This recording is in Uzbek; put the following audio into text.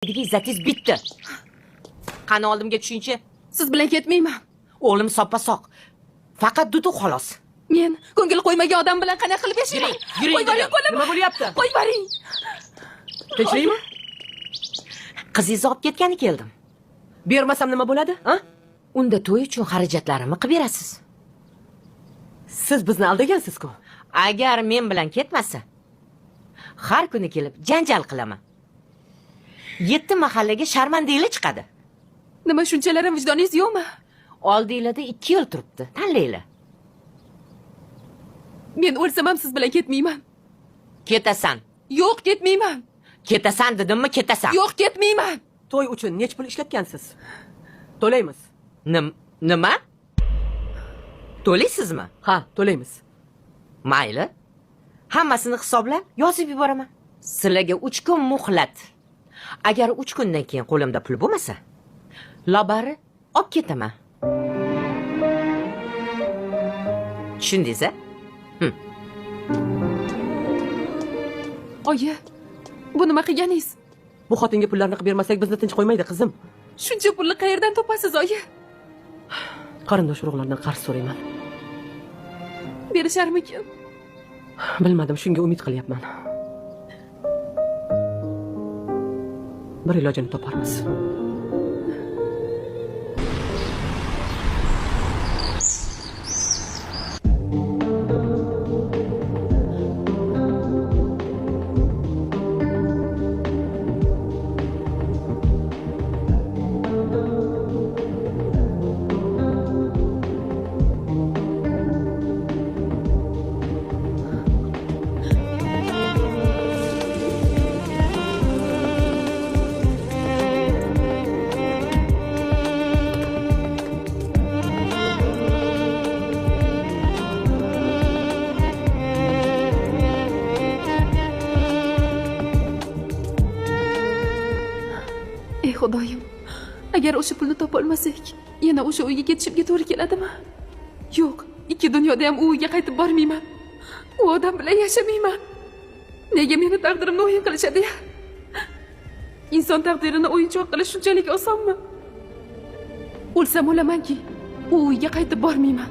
Oiladagi izzatingiz bitdi. Qani oldimga tushingchi. Siz bilan ketmayman. O'g'lim soppa-soq. Faqat dudu xolos. Men ko'ngil qo'ymagan odam bilan qanaqa qilib yashayman? Yuring, Qo'y boring qo'lim. Nima bo'lyapti? Qo'y boring. Tinchlikmi? Qizingizni olib ketgani keldim. Bermasam nima bo'ladi? Ha? Unda to'y uchun xarajatlarimni qilib berasiz. Siz bizni aldagansiz-ku. Agar men bilan ketmasa, har kuni kelib janjal qilaman. 7 mahallaga sharmandanglar chiqadi. Nima shunchalar ham vijdoningiz yo'qmi? Oldinglarda 2 yil turibdi. Tanlaylar. Men o'lsam ham siz bilan ketmayman. Ketasan. Yo'q, ketmayman. Ketasan dedimmi, ketasan. Yo'q, ketmayman. To'y uchun nech pul ishlatgansiz? To'laymiz. Nima? To'laysizmi? Ha, to'laymiz. Mayli. Hammasini hisoblab yozib yuboraman. Sizlarga 3 kun muhlat. Agar 3 kundan keyin qo'limda pul bo'lmasa, lobari olib ketaman. Tushundingiz-a? Oyi, bu nima qilganingiz? Bu xotinga pullarni qilib bermasak bizni tinch qo'ymaydi, qizim. Shuncha pulni qayerdan topasiz, oyi? Qarindosh urug'lardan qarz so'rayman. Berisharmikin? Bilmadim, shunga umid qilyapman. Bir ilojini toparmiz. Ey Xudoyim, agar o'sha pulni topa olmasak, yana o'sha uyga ketishimga to'g'ri keladimi? Yo'q, ikki dunyoda ham u uyga qaytib bormayman. U odam bilan yashamayman. Nega meni taqdirimni o'yin qilishadi-ya? Inson taqdirini o'yinchoq qilish shunchalik osonmi? O'lsam o'lamanki, u uyga qaytib bormayman.